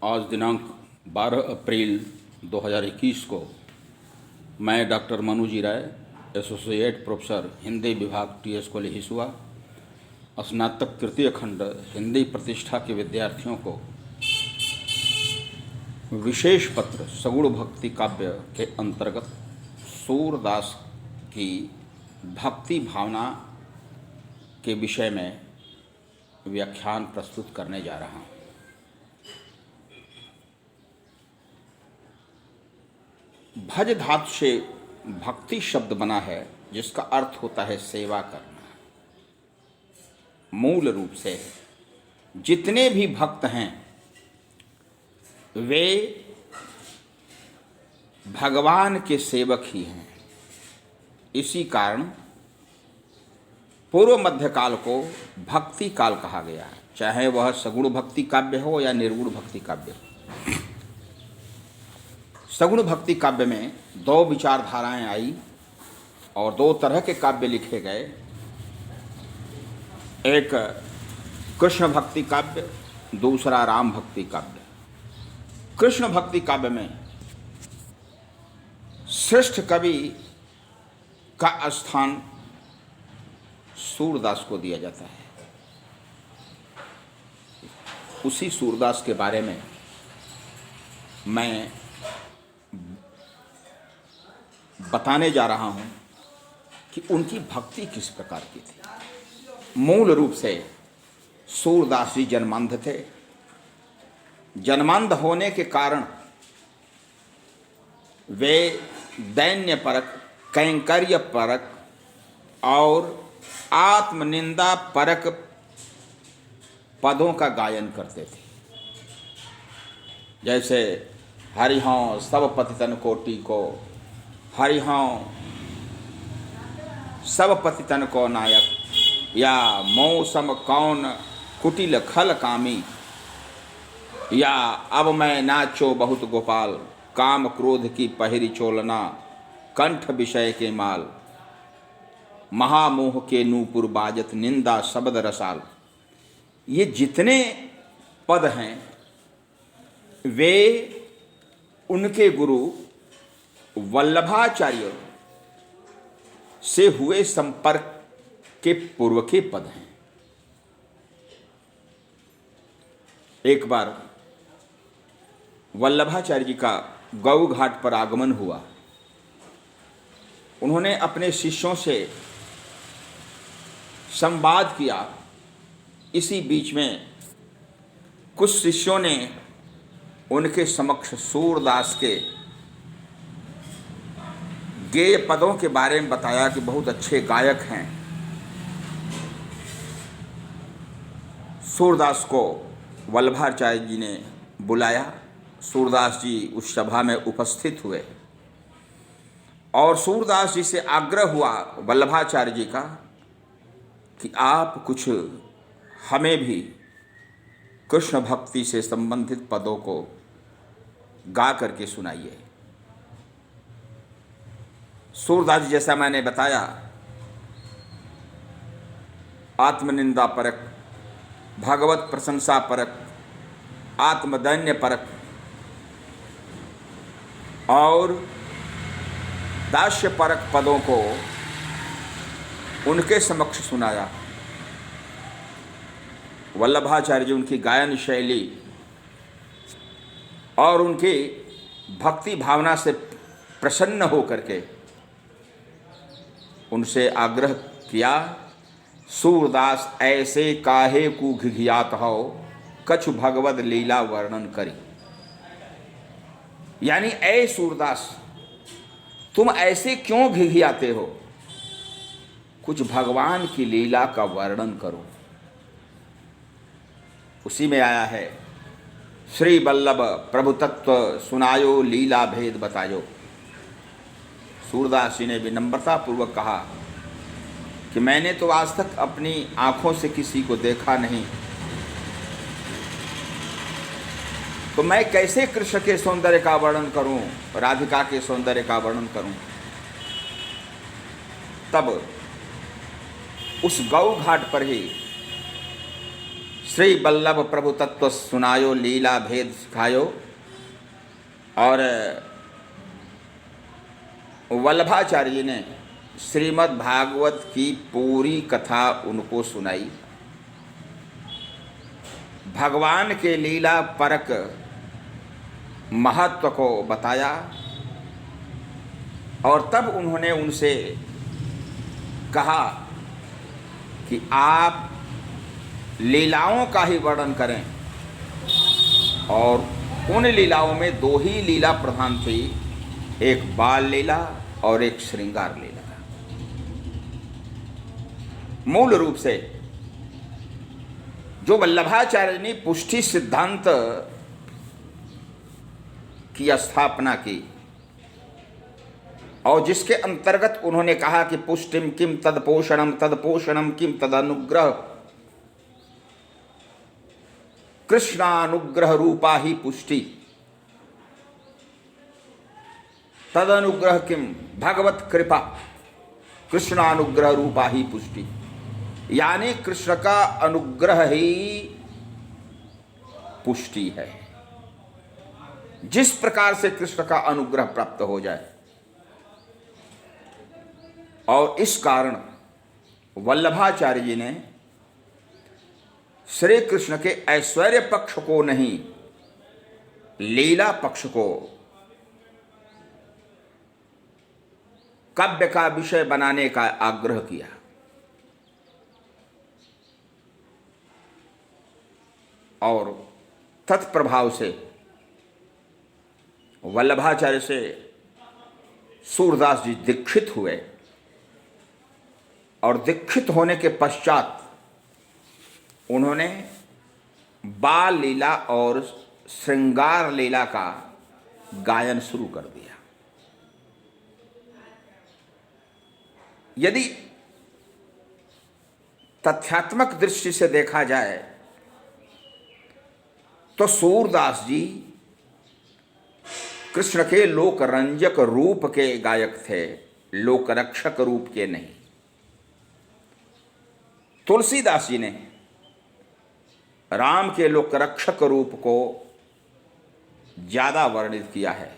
आज दिनांक 12 अप्रैल 2021 को मैं डॉक्टर मनु जी राय, एसोसिएट प्रोफेसर हिंदी विभाग टीएस कॉलेज हिसुआ, स्नातक तृतीय खंड हिंदी प्रतिष्ठा के विद्यार्थियों को विशेष पत्र सगुण भक्ति काव्य के अंतर्गत सूरदास की भक्ति भावना के विषय में व्याख्यान प्रस्तुत करने जा रहा हूँ। भज धातु से भक्ति शब्द बना है, जिसका अर्थ होता है सेवा करना। मूल रूप से जितने भी भक्त हैं वे भगवान के सेवक ही हैं। इसी कारण पूर्व मध्य काल को भक्ति काल कहा गया है, चाहे वह सगुण भक्ति काव्य हो या निर्गुण भक्ति काव्य हो। सगुण भक्ति काव्य में दो विचारधाराएं आई और दो तरह के काव्य लिखे गए। एक कृष्ण भक्ति काव्य, दूसरा राम भक्ति काव्य। कृष्ण भक्ति काव्य में श्रेष्ठ कवि का स्थान सूरदास को दिया जाता है। उसी सूरदास के बारे में मैं बताने जा रहा हूं कि उनकी भक्ति किस प्रकार की थी। मूल रूप से सूरदास जी जन्मांध थे। जन्मांध होने के कारण वे दैन्य परक, कैंकर्य परक और आत्मनिंदा परक पदों का गायन करते थे। जैसे हरिहों सब पतितन कोटि को, हरिहों सब पतितन को नायक, या मौसम कौन कुटिल खल कामी, या अब मैं नाचो बहुत गोपाल, काम क्रोध की पहिरी चोलना, कंठ विषय के माल, महामोह के नूपुर बाजत, निंदा शब्द रसाल। ये जितने पद हैं वे उनके गुरु वल्लभाचार्य से हुए संपर्क के पूर्व के पद हैं। एक बार वल्लभाचार्य जी का गौ घाट पर आगमन हुआ। उन्होंने अपने शिष्यों से संवाद किया। इसी बीच में कुछ शिष्यों ने उनके समक्ष सूरदास के गेय पदों के बारे में बताया कि बहुत अच्छे गायक हैं। सूरदास को वल्लभाचार्य जी ने बुलाया। सूरदास जी उस सभा में उपस्थित हुए और सूरदास जी से आग्रह हुआ वल्लभाचार्य जी का कि आप कुछ हमें भी कृष्ण भक्ति से संबंधित पदों को गा करके सुनाइए। सूरदास जी, जैसा मैंने बताया, आत्मनिंदा परक, भागवत प्रशंसा परक, आत्मदैन्य परक और दास्य परक पदों को उनके समक्ष सुनाया। वल्लभाचार्य जी उनकी गायन शैली और उनकी भक्ति भावना से प्रसन्न होकर के उनसे आग्रह किया, सूरदास ऐसे काहे कु घिघियात हो, कछु भगवद लीला वर्णन करी। यानी ऐ सूरदास, तुम ऐसे क्यों घिघियाते हो, कुछ भगवान की लीला का वर्णन करो। उसी में आया है, श्री वल्लभ प्रभु तत्व सुनायो, लीला भेद बतायो। सूरदास जी ने विनम्रता पूर्वक कहा कि मैंने तो आज तक अपनी आंखों से किसी को देखा नहीं, तो मैं कैसे कृष्ण के सौंदर्य का वर्णन करूं, राधिका के सौंदर्य का वर्णन करूं। तब उस गौ घाट पर ही श्री वल्लभ प्रभु तत्व सुनायो, लीला भेद सिखायो। और वल्लभाचार्य जी ने श्रीमद् भागवत की पूरी कथा उनको सुनाई, भगवान के लीला परक महत्व को बताया, और तब उन्होंने उनसे कहा कि आप लीलाओं का ही वर्णन करें। और उन लीलाओं में दो ही लीला प्रधान थी, एक बाल लीला और एक श्रृंगार लीला। मूल रूप से जो वल्लभाचार्य ने पुष्टि सिद्धांत की स्थापना की, और जिसके अंतर्गत उन्होंने कहा कि पुष्टिम किम तदपोषणम, तदपोषणम किम तदनुग्रह, कृष्णानुग्रह रूपा ही पुष्टि, तदनुग्रह किम भगवत कृपा, कृष्णानुग्रह रूपा ही पुष्टि। यानी कृष्ण का अनुग्रह ही पुष्टि है। जिस प्रकार से कृष्ण का अनुग्रह प्राप्त हो जाए, और इस कारण वल्लभाचार्य जी ने श्री कृष्ण के ऐश्वर्य पक्ष को नहीं, लीला पक्ष को काव्य का विषय बनाने का आग्रह किया। और तत्प्रभाव से वल्लभाचार्य से सूरदास जी दीक्षित हुए, और दीक्षित होने के पश्चात उन्होंने बाल लीला और श्रृंगार लीला का गायन शुरू कर दिया। यदि तथ्यात्मक दृष्टि से देखा जाए तो सूरदास जी कृष्ण के लोकरंजक रूप के गायक थे, लोकरक्षक रूप के नहीं। तुलसीदास जी ने राम के लोकरक्षक रूप को ज्यादा वर्णित किया है,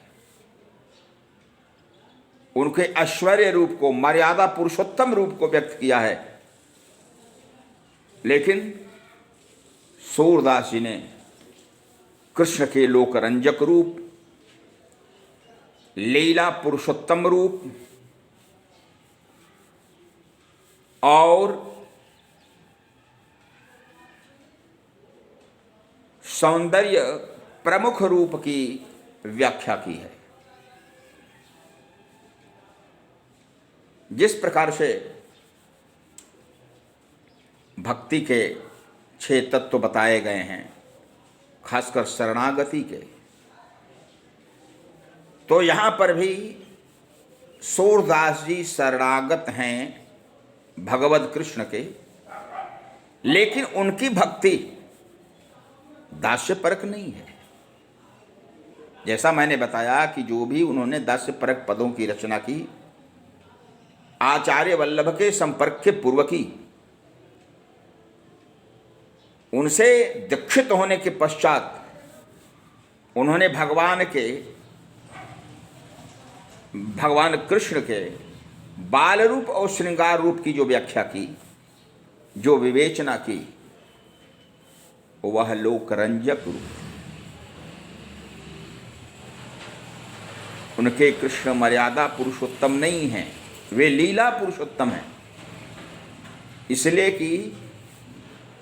उनके ऐश्वर्य रूप को, मर्यादा पुरुषोत्तम रूप को व्यक्त किया है। लेकिन सूरदास जी ने कृष्ण के लोकरंजक रूप, लीला पुरुषोत्तम रूप और सौंदर्य प्रमुख रूप की व्याख्या की है। जिस प्रकार से भक्ति के 6 तत्व बताए गए हैं, खासकर शरणागति के, तो यहाँ पर भी सूरदास जी शरणागत हैं भगवत कृष्ण के, लेकिन उनकी भक्ति दास्य परक नहीं है। जैसा मैंने बताया कि जो भी उन्होंने दास्य परक पदों की रचना की, आचार्य वल्लभ के संपर्क के पूर्व की, उनसे दीक्षित होने के पश्चात उन्होंने भगवान कृष्ण के बाल रूप और श्रृंगार रूप की जो व्याख्या की, जो विवेचना की, वह लोकरंजक रूप। उनके कृष्ण मर्यादा पुरुषोत्तम नहीं हैं, वे लीला पुरुषोत्तम हैं। इसलिए कि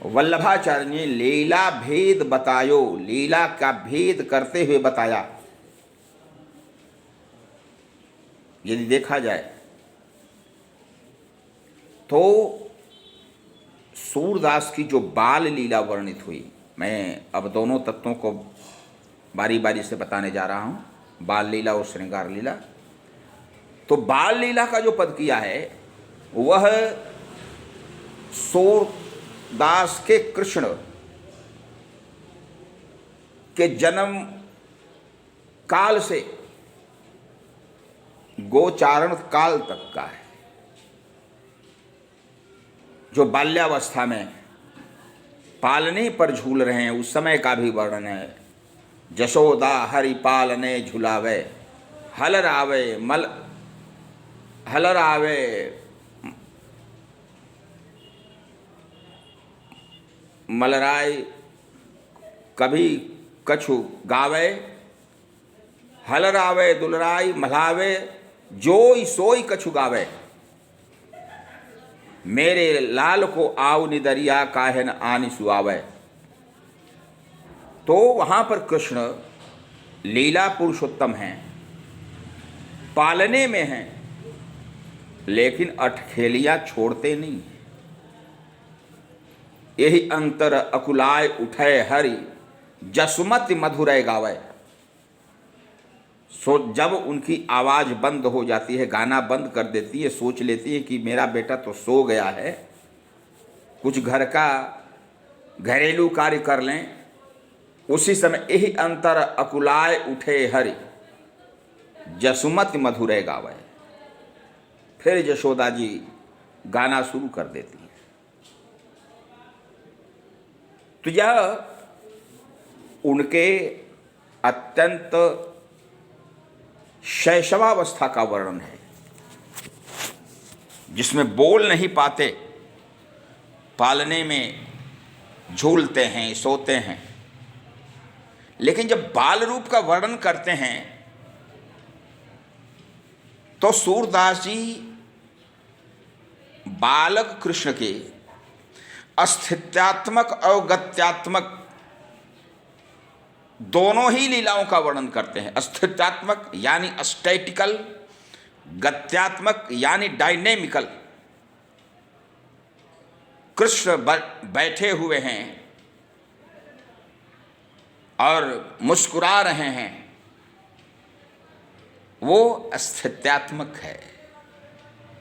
वल्लभाचार्य ने लीला भेद बतायो, लीला का भेद करते हुए बताया। यदि देखा जाए तो सूरदास की जो बाल लीला वर्णित हुई, मैं अब दोनों तत्वों को बारी बारी से बताने जा रहा हूँ, बाल लीला और श्रृंगार लीला। तो बाल लीला का जो पद किया है वह सूरदास के कृष्ण के जन्म काल से गोचारण काल तक का है। जो बाल्यावस्था में पालने पर झूल रहे हैं उस समय का भी वर्णन है। जशोदा हरि पालने झुलावे, हल रावे मलराय, कभी कछु गावे, हल रावे दुलराय मल्हावे, जोई सोई कछु गावे, मेरे लाल को आव निदरिया काहे न आनि सुआवे। तो वहाँ पर कृष्ण लीला पुरुषोत्तम हैं, पालने में हैं, लेकिन अठखेलियाँ छोड़ते नहीं हैं। यही अंतर अकुलाय उठे हरि, जसुमति मधुरै गावे। सो जब उनकी आवाज़ बंद हो जाती है, गाना बंद कर देती है, सोच लेती है कि मेरा बेटा तो सो गया है, कुछ घर का घरेलू कार्य कर लें, उसी समय यही अंतर अकुलाय उठे हरि, जसुमति मधुरै गावे। फिर यशोदा जी गाना शुरू कर देती हैं। तो यह उनके अत्यंत शैशवावस्था का वर्णन है, जिसमें बोल नहीं पाते, पालने में झूलते हैं, सोते हैं। लेकिन जब बाल रूप का वर्णन करते हैं तो सूरदास जी बालक कृष्ण के अस्थित्यात्मक और गत्यात्मक दोनों ही लीलाओं का वर्णन करते हैं। अस्थित्यात्मक यानी स्टैटिकल, गत्यात्मक यानी डायनेमिकल। कृष्ण बैठे हुए हैं और मुस्कुरा रहे हैं, वो अस्थित्यात्मक है।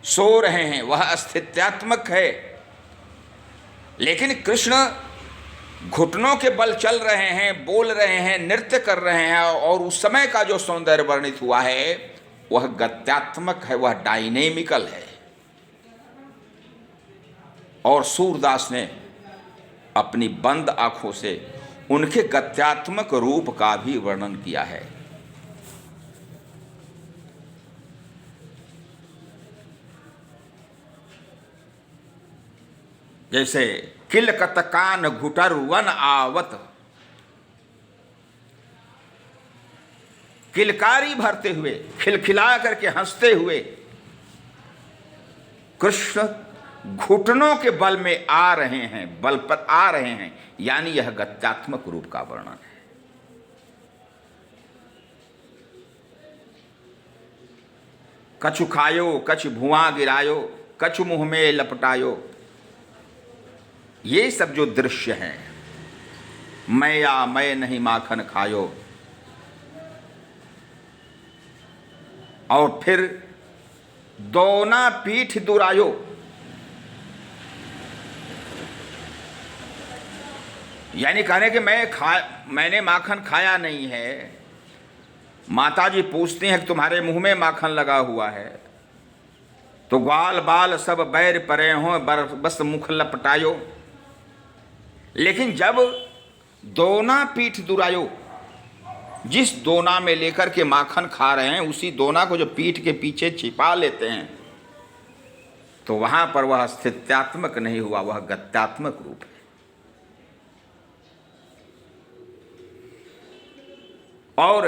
सो रहे हैं, वह अस्थित्यात्मक है। लेकिन कृष्ण घुटनों के बल चल रहे हैं, बोल रहे हैं, नृत्य कर रहे हैं, और उस समय का जो सौंदर्य वर्णित हुआ है वह गत्यात्मक है, वह डायनेमिकल है। और सूरदास ने अपनी बंद आंखों से उनके गत्यात्मक रूप का भी वर्णन किया है। जैसे किलकत कान घुटर वन आवत, किलकारी भरते हुए, खिलखिला करके हंसते हुए कृष्ण घुटनों के बल में आ रहे हैं, बल पर आ रहे हैं, यानी यह गत्यात्मक रूप का वर्णन है। कछु खायो कछु भुआ गिरायो, कछु मुंह में लपटायो, ये सब जो दृश्य हैं, मैं या मैं नहीं माखन खायो, और फिर दोना पीठ दुरायो, यानी कहने कि मैंने माखन खाया नहीं है। माताजी पूछती हैं कि तुम्हारे मुंह में माखन लगा हुआ है, तो ग्वाल बाल सब बैर परे हो, बस मुख लपटायो। लेकिन जब दोना पीठ दुरायो, जिस दोना में लेकर के माखन खा रहे हैं, उसी दोना को जो पीठ के पीछे छिपा लेते हैं, तो वहां पर वह स्थित्यात्मक नहीं हुआ, वह गत्यात्मक रूप है। और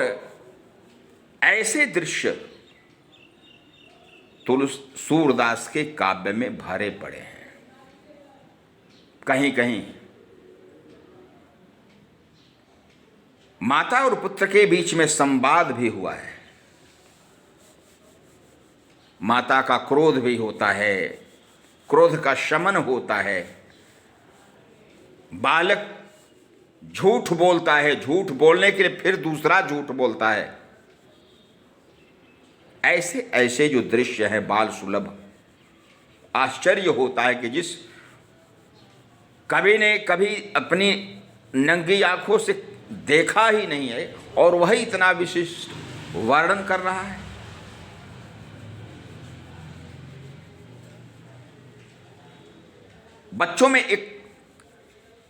ऐसे दृश्य सूरदास के काव्य में भरे पड़े हैं। कहीं कहीं माता और पुत्र के बीच में संवाद भी हुआ है। माता का क्रोध भी होता है, क्रोध का शमन होता है। बालक झूठ बोलता है, झूठ बोलने के लिए फिर दूसरा झूठ बोलता है। ऐसे ऐसे जो दृश्य है बाल सुलभ, आश्चर्य होता है कि जिस कवि ने कभी अपनी नंगी आंखों से देखा ही नहीं है, और वही इतना विशिष्ट वर्णन कर रहा है। बच्चों में एक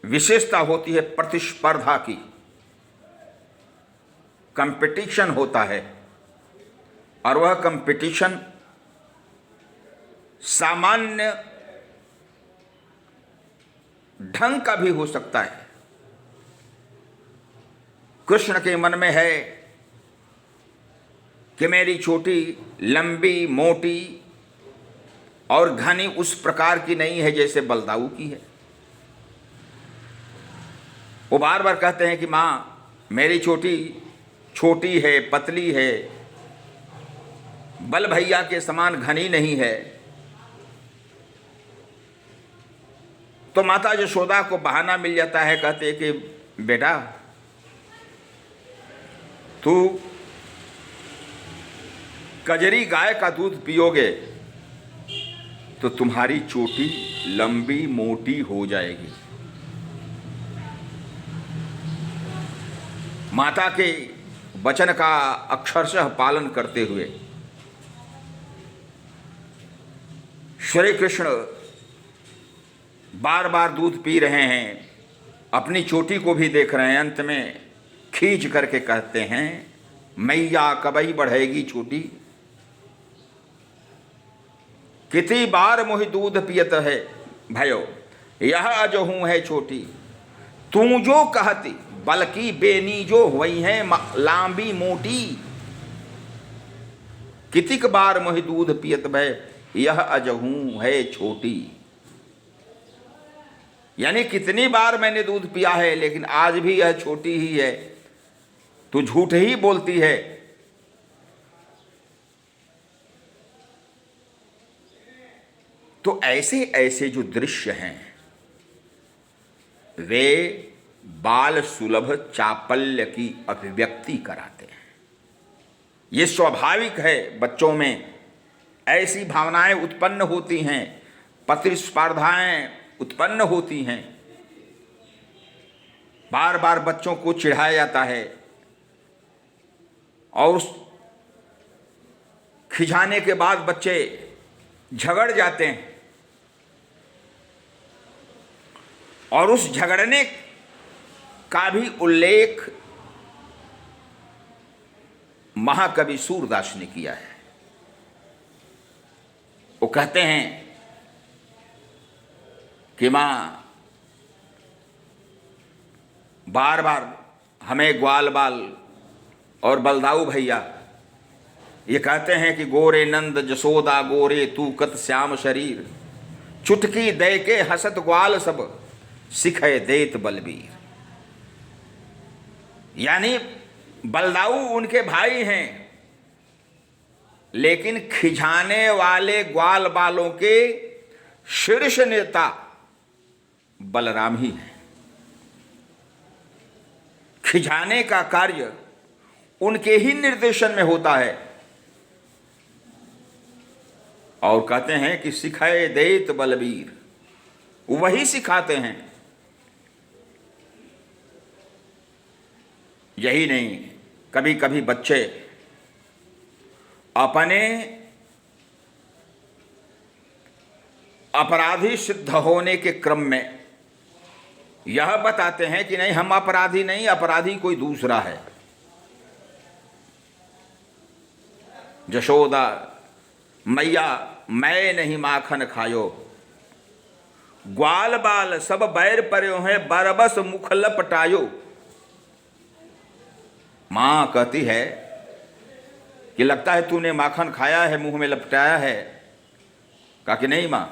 विशेषता होती है प्रतिस्पर्धा की, कंपटीशन होता है, और वह कंपटीशन सामान्य ढंग का भी हो सकता है। कृष्ण के मन में है कि मेरी चोटी लंबी मोटी और घनी उस प्रकार की नहीं है जैसे बलदाऊ की है। वो बार बार कहते हैं कि माँ मेरी चोटी छोटी है, पतली है, बल भैया के समान घनी नहीं है। तो माता यशोदा को बहाना मिल जाता है, कहते कि बेटा तू कजरी गाय का दूध पियोगे तो तुम्हारी चोटी लंबी मोटी हो जाएगी। माता के वचन का अक्षरशः पालन करते हुए श्री कृष्ण बार बार दूध पी रहे हैं, अपनी चोटी को भी देख रहे हैं। अंत में खींच करके कहते हैं मैया कबई बढ़ेगी चोटी, कितनी बार मोहि दूध पियत है भयो, यह अजहूँ है छोटी। तू जो कहती बल्कि बेनी जो हुई है लांबी मोटी, कितिक बार मोहि दूध पियत भय, यह अजहूँ है छोटी। यानी कितनी बार मैंने दूध पिया है लेकिन आज भी यह छोटी ही है, तू झूठ ही बोलती है। तो ऐसे ऐसे जो दृश्य हैं वे बाल सुलभ चापल्य की अभिव्यक्ति कराते हैं। ये स्वाभाविक है, बच्चों में ऐसी भावनाएं उत्पन्न होती हैं, प्रतिस्पर्धाएं उत्पन्न होती हैं। बार बार बच्चों को चिढ़ाया जाता है और उस खिजाने के बाद बच्चे झगड़ जाते हैं, और उस झगड़ने का भी उल्लेख महाकवि सूरदास ने किया है। वो कहते हैं कि माँ बार बार हमें ग्वाल बाल और बलदाऊ भैया ये कहते हैं कि गोरे नंद जसोदा गोरे तू कत श्याम शरीर, चुटकी दे के हसत ग्वाल सब सिखे देत बलबीर। यानी बलदाऊ उनके भाई हैं, लेकिन खिजाने वाले ग्वाल बालों के शीर्ष नेता बलराम ही है। खिजाने का कार्य उनके ही निर्देशन में होता है। और कहते हैं कि सिखाए देत बलबीर, वही सिखाते हैं। यही नहीं, कभी कभी बच्चे अपने अपराधी सिद्ध होने के क्रम में यह बताते हैं कि नहीं हम अपराधी नहीं, अपराधी कोई दूसरा है। यशोदा मैया मैं नहीं माखन खायो, ग्वाल बाल सब बैर पर्यो है बरबस मुख लपटायो। मां कहती है कि लगता है तूने माखन खाया है, मुंह में लपटाया है। कहा कि नहीं मां,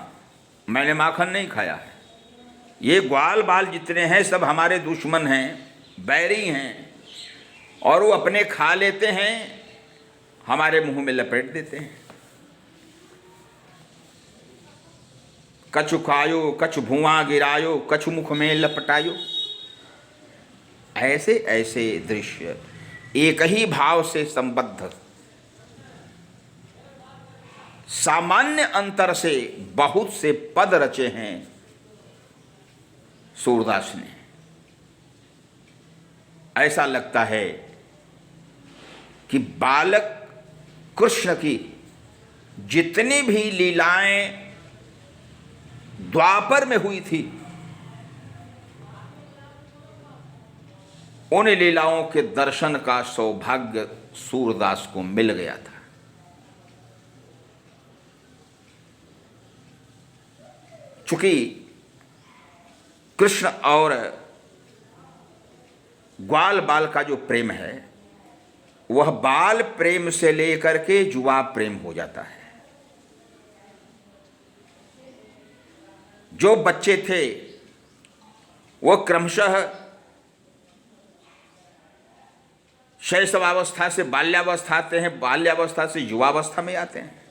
मैंने माखन नहीं खाया है, ये ग्वाल बाल जितने हैं सब हमारे दुश्मन हैं, बैरी हैं, और वो अपने खा लेते हैं, हमारे मुंह में लपेट देते हैं। कछु खायो कछु भुआं गिरायो, कछु मुख में लपटायो। ऐसे ऐसे दृश्य एक ही भाव से संबद्ध, सामान्य अंतर से बहुत से पद रचे हैं सूरदास ने। ऐसा लगता है कि बालक कृष्ण की जितनी भी लीलाएं द्वापर में हुई थी उन लीलाओं के दर्शन का सौभाग्य सूरदास को मिल गया था। चूंकि कृष्ण और ग्वाल बाल का जो प्रेम है वह बाल प्रेम से लेकर के युवा प्रेम हो जाता है। जो बच्चे थे वह क्रमशः शैशवावस्था से बाल्यावस्था आते हैं, बाल्यावस्था से युवावस्था में आते हैं।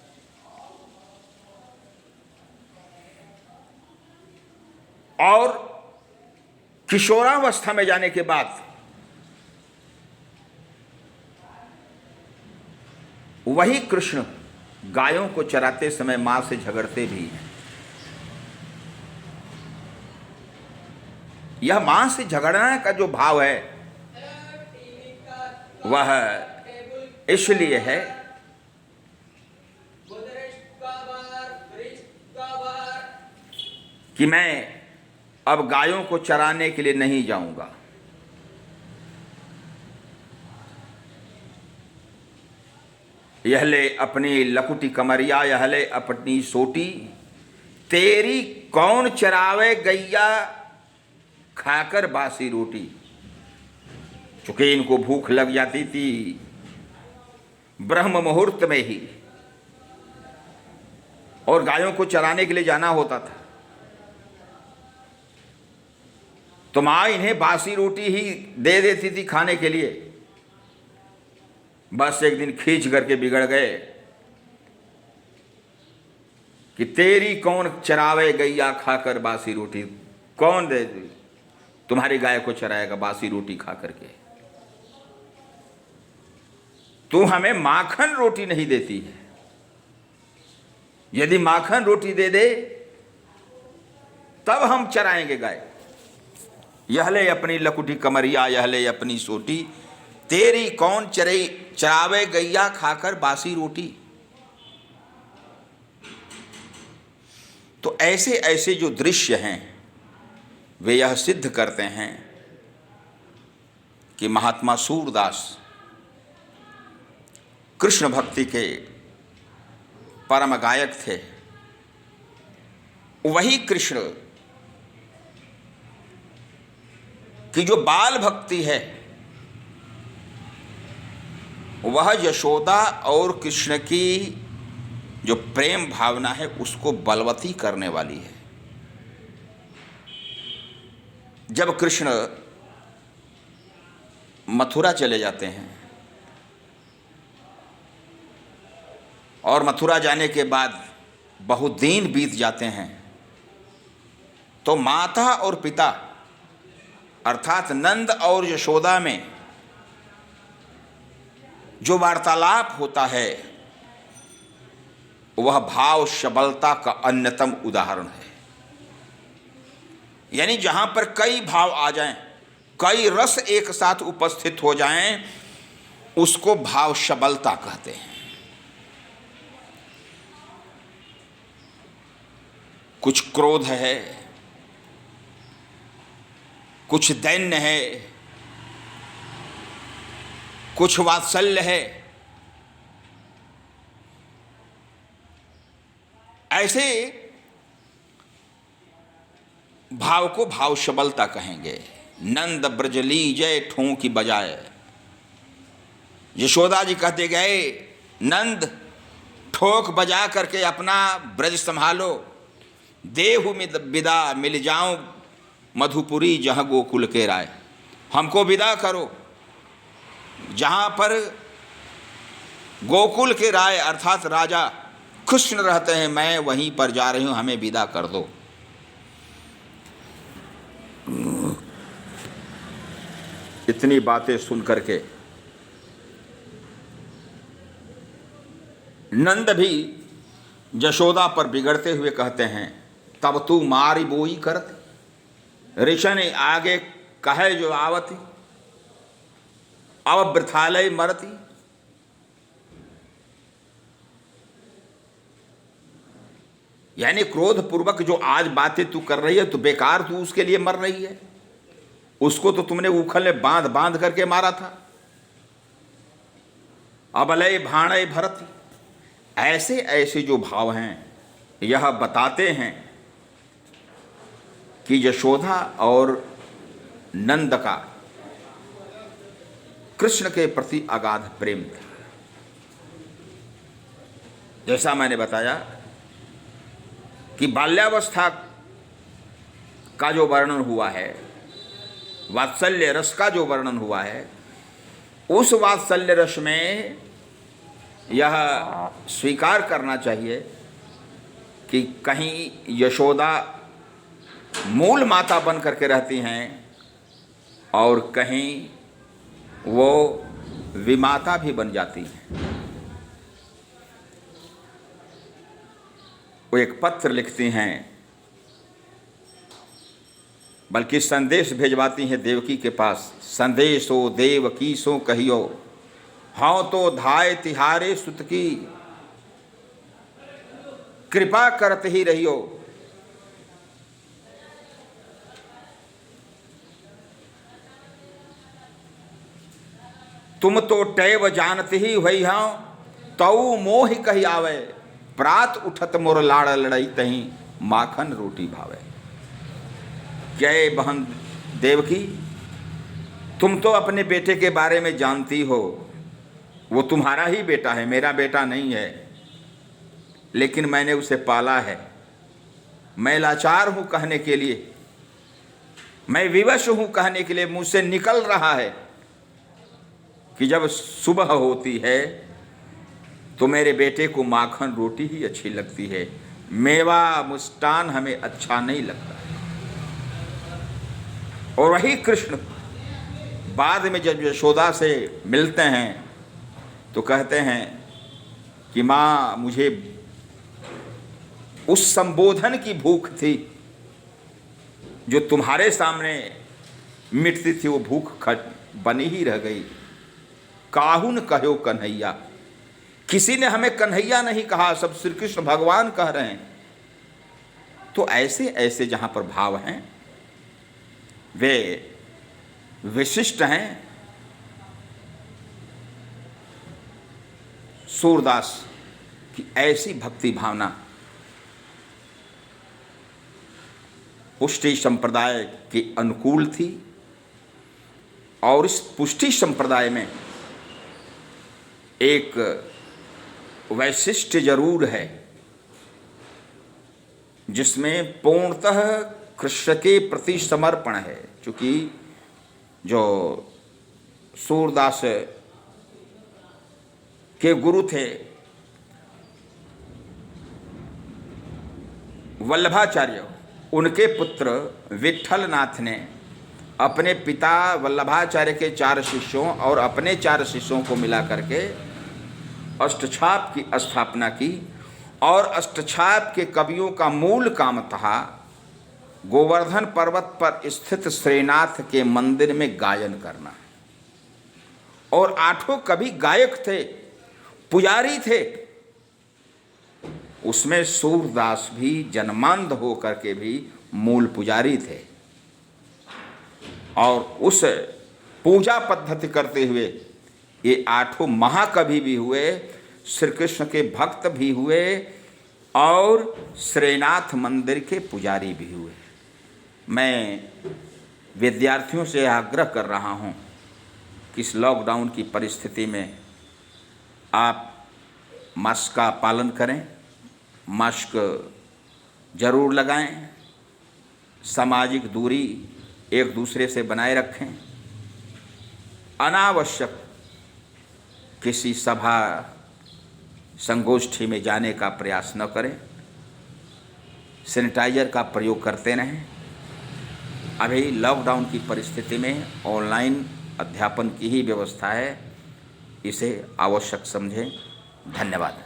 और किशोरावस्था में जाने के बाद वही कृष्ण गायों को चराते समय मां से झगड़ते भी हैं। यह मां से झगड़ने का जो भाव है वह इसलिए है कि मैं अब गायों को चराने के लिए नहीं जाऊंगा। यह ले अपनी लकुटी कमरिया, यह ले अपनी सोटी, तेरी कौन चरावे गैया खाकर बासी रोटी। चूंकि इनको भूख लग जाती थी ब्रह्म मुहूर्त में ही और गायों को चराने के लिए जाना होता था, तो मां इन्हें बासी रोटी ही दे देती थी खाने के लिए। बस एक दिन खींच करके बिगड़ गए कि तेरी कौन चरावे गैया खाकर बासी रोटी। कौन दे तुम्हारी गाय को चराएगा बासी रोटी खा करके? तू हमें माखन रोटी नहीं देती है। यदि माखन रोटी दे दे तब हम चराएंगे गाय। यह ले अपनी लकुटी कमरिया, यह ले अपनी सोटी, तेरी कौन चरावे गैया खाकर बासी रोटी। तो ऐसे ऐसे जो दृश्य हैं वे यह सिद्ध करते हैं कि महात्मा सूरदास कृष्ण भक्ति के परम गायक थे। वही कृष्ण की जो बाल भक्ति है वह यशोदा और कृष्ण की जो प्रेम भावना है उसको बलवती करने वाली है। जब कृष्ण मथुरा चले जाते हैं और मथुरा जाने के बाद बहुत दिन बीत जाते हैं, तो माता और पिता अर्थात नंद और यशोदा में जो वार्तालाप होता है वह भाव शबलता का अन्यतम उदाहरण है। यानी जहां पर कई भाव आ जाएं, कई रस एक साथ उपस्थित हो जाएं, उसको भाव शबलता कहते हैं। कुछ क्रोध है, कुछ दैन्य है, कुछ वात्सल्य है, ऐसे भाव को भाव शबलता कहेंगे। नंद ब्रजली जय ठोंकी बजाए। यशोदा जी कहते गए नंद ठोक बजा करके अपना ब्रज संभालो, देहु में विदा मिल जाऊं मधुपुरी जहां गोकुल के राय। हमको विदा करो, जहां पर गोकुल के राय अर्थात राजा कृष्ण रहते हैं, मैं वहीं पर जा रही हूं, हमें विदा कर दो। इतनी बातें सुन करके नंद भी यशोदा पर बिगड़ते हुए कहते हैं तब तू मारी बोई करत ऋषन आगे कहे जो आवती अब वृथालय मरती। यानी क्रोध पूर्वक जो आज बातें तू कर रही है तो बेकार तू उसके लिए मर रही है। उसको तो तुमने उखल में बांध बांध करके मारा था। अबलय भाणय भरत, ऐसे ऐसे जो भाव हैं यह बताते हैं कि यशोदा और नंद का कृष्ण के प्रति अगाध प्रेम था। जैसा मैंने बताया कि बाल्यावस्था का जो वर्णन हुआ है, वात्सल्य रस का जो वर्णन हुआ है, उस वात्सल्य रस में यह स्वीकार करना चाहिए कि कहीं यशोदा मूल माता बन करके रहती हैं और कहीं वो विमाता भी बन जाती हैं। वो एक पत्र लिखती हैं, बल्कि संदेश भेजवाती हैं देवकी के पास। संदेशो देवकी सो कहियो, हाँ तो धाय तिहारे सुत की, कृपा करत ही रहियो। तुम तो टैव जानते ही हुई हाँ, तऊ मोह कही आवे, प्रात उठत मोर लाड़ लड़ई तही, माखन रोटी भावे। जय बहन देवकी, तुम तो अपने बेटे के बारे में जानती हो, वो तुम्हारा ही बेटा है, मेरा बेटा नहीं है, लेकिन मैंने उसे पाला है। मैं लाचार हूं कहने के लिए, मैं विवश हूं कहने के लिए, मुझसे निकल रहा है कि जब सुबह होती है तो मेरे बेटे को माखन रोटी ही अच्छी लगती है, मेवा मुस्तान हमें अच्छा नहीं लगता। और वही कृष्ण बाद में जब यशोदा से मिलते हैं तो कहते हैं कि माँ, मुझे उस संबोधन की भूख थी जो तुम्हारे सामने मिटती थी, वो भूख बनी ही रह गई। काहुन कहो कन्हैया, किसी ने हमें कन्हैया नहीं कहा, सब श्री कृष्ण भगवान कह रहे हैं। तो ऐसे ऐसे जहां पर भाव हैं वे विशिष्ट हैं। सूरदास की ऐसी भक्ति भावना पुष्टि संप्रदाय के अनुकूल थी, और इस पुष्टि संप्रदाय में एक वैशिष्ट्य जरूर है जिसमें पूर्णतः कृष्ण के प्रति समर्पण है। क्योंकि जो सूरदास के गुरु थे वल्लभाचार्य, उनके पुत्र विठलनाथ ने अपने पिता वल्लभाचार्य के 4 शिष्यों और अपने 4 शिष्यों को मिला करके अष्टछाप की स्थापना की। और अष्टछाप के कवियों का मूल काम था गोवर्धन पर्वत पर स्थित श्रीनाथ के मंदिर में गायन करना। और 8 कवि गायक थे, पुजारी थे। उसमें सूरदास भी जन्मांध होकर के भी मूल पुजारी थे, और उस पूजा पद्धति करते हुए ये 8 महाकवि भी हुए, श्री कृष्ण के भक्त भी हुए और श्रीनाथ मंदिर के पुजारी भी हुए। मैं विद्यार्थियों से आग्रह कर रहा हूँ कि इस लॉकडाउन की परिस्थिति में आप मास्क का पालन करें, मास्क जरूर लगाएं, सामाजिक दूरी एक दूसरे से बनाए रखें, अनावश्यक किसी सभा संगोष्ठी में जाने का प्रयास न करें, सैनिटाइजर का प्रयोग करते रहें। अभी लॉकडाउन की परिस्थिति में ऑनलाइन अध्यापन की ही व्यवस्था है, इसे आवश्यक समझें। धन्यवाद।